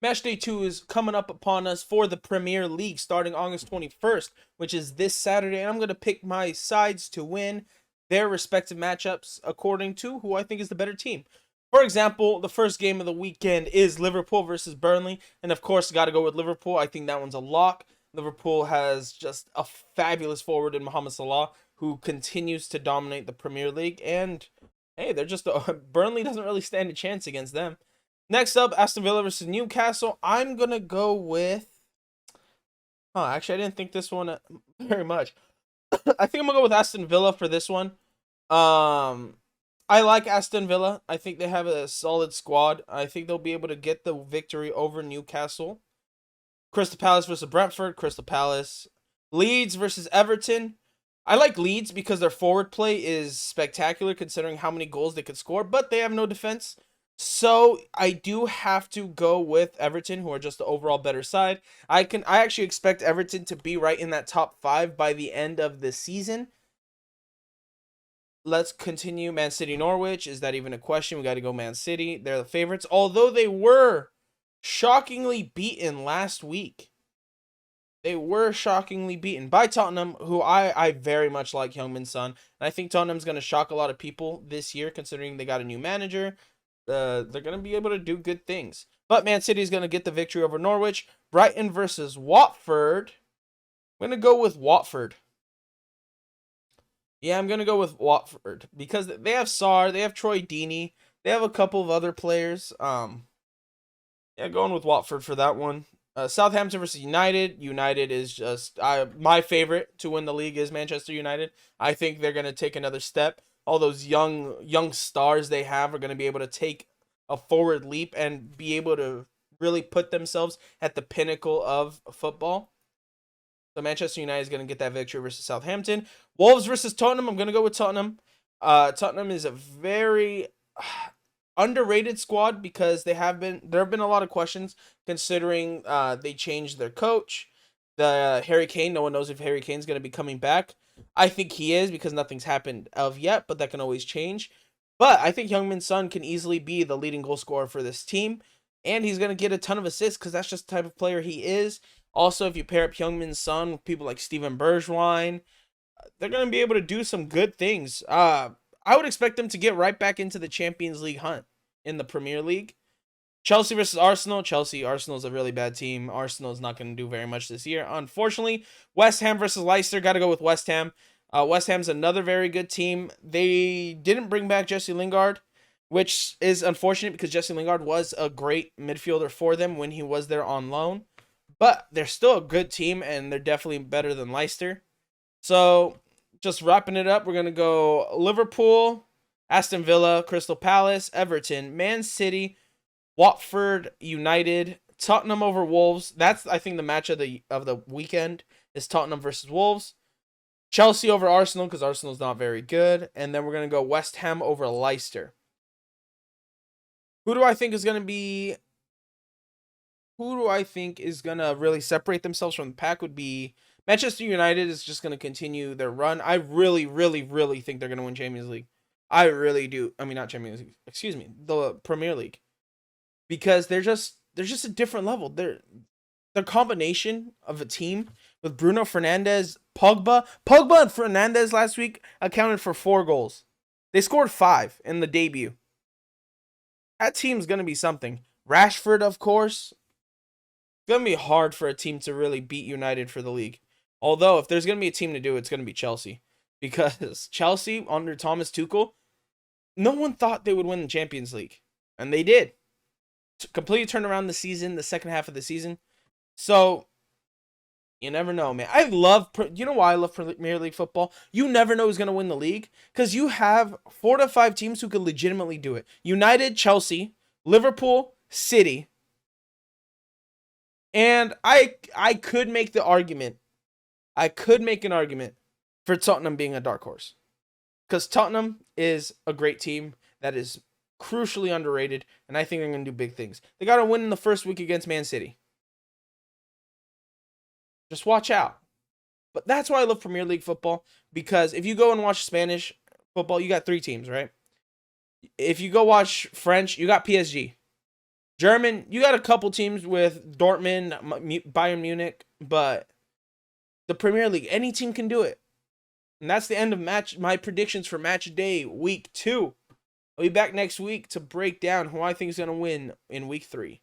Match day 2 is coming up upon us for the Premier League starting August 21st, which is this Saturday. And I'm going to pick my sides to win their respective matchups according to who I think is the better team. For example, the first game of the weekend is Liverpool versus Burnley. And of course, got to go with Liverpool. I think that one's a lock. Liverpool has just a fabulous forward in Mohamed Salah, who continues to dominate the Premier League. And hey, they're just Burnley doesn't really stand a chance against them. Next up, Aston Villa versus Newcastle. I'm going to go with... actually, I didn't think this one very much. I think I'm going to go with Aston Villa for this one. I like Aston Villa. I think they have a solid squad. I think they'll be able to get the victory over Newcastle. Crystal Palace versus Brentford. Crystal Palace. Leeds versus Everton. I like Leeds because their forward play is spectacular considering how many goals they could score, but they have no defense. So I do have to go with Everton, who are just the overall better side. I actually expect Everton to be right in that top 5 by the end of the season. Let's continue. Man City Norwich. Is that even a question? We got to go Man City. They're the favorites, although they were shockingly beaten last week. They were shockingly beaten by Tottenham, who I very much like Heung-min Son. And I think Tottenham's going to shock a lot of people this year, considering they got a new manager. They're going to be able to do good things. But Man City is going to get the victory over Norwich. Brighton versus Watford. I'm going to go with Watford. Yeah, I'm going to go with Watford because they have Sarr, they have Troy Deeney, they have a couple of other players. Yeah, going with Watford for that one. Southampton versus United. United is just my favorite to win the league is Manchester United. I think they're going to take another step. All those young stars they have are going to be able to take a forward leap and be able to really put themselves at the pinnacle of football. So Manchester United is going to get that victory versus Southampton. Wolves versus Tottenham. I'm going to go with Tottenham. Tottenham is a very underrated squad because there have been a lot of questions considering they changed their coach. The Harry Kane, no one knows if Harry Kane's going to be coming back. I think he is because nothing's happened of yet, but that can always change. But I think Heung-min Son can easily be the leading goal scorer for this team, and he's going to get a ton of assists because that's just the type of player he is. Also, if you pair up Heung-min Son with people like Steven Bergwijn, they're going to be able to do some good things. I would expect them to get right back into the Champions League hunt in the Premier League. Chelsea versus Arsenal. Arsenal's a really bad team. Arsenal's not going to do very much this year, unfortunately. West Ham versus Leicester. Got to go with West Ham. West Ham's another very good team. They didn't bring back Jesse Lingard, which is unfortunate because Jesse Lingard was a great midfielder for them when he was there on loan. But they're still a good team, and they're definitely better than Leicester. So, just wrapping it up, we're going to go Liverpool, Aston Villa, Crystal Palace, Everton, Man City, Watford, United, Tottenham over Wolves. That's, I think, the match of the weekend is Tottenham versus Wolves. Chelsea over Arsenal because Arsenal's not very good. And then we're going to go West Ham over Leicester. Who do I think is going to really separate themselves from the pack would be Manchester United is just going to continue their run. I really, really, really think they're going to win Champions League. I really do. I mean, not Champions League. Excuse me. The Premier League. Because they're just a different level. They're the combination of a team with Bruno Fernandes, Pogba and Fernandes last week accounted for 4 goals. They scored 5 in the debut. That team's going to be something. Rashford, of course. It's going to be hard for a team to really beat United for the league. Although, if there's going to be a team to do it, it's going to be Chelsea. Because Chelsea, under Thomas Tuchel, no one thought they would win the Champions League. And they did. Completely turned around the season, the second half of the season. So, you never know, man. You know why I love Premier League football? You never know who's going to win the league. Because you have 4 to 5 teams who could legitimately do it. United, Chelsea, Liverpool, City. And I could make the argument. I could make an argument for Tottenham being a dark horse. Because Tottenham is a great team that is crucially underrated, and I think they're going to do big things. They got to win in the first week against Man City. Just watch out. But that's why I love Premier League football, because if you go and watch Spanish football, you got 3 teams, right? If you go watch French, you got PSG. German, you got a couple teams with Dortmund, Bayern Munich, but the Premier League, any team can do it. And that's the end of my predictions for match day week 2. I'll be back next week to break down who I think is going to win in week 3.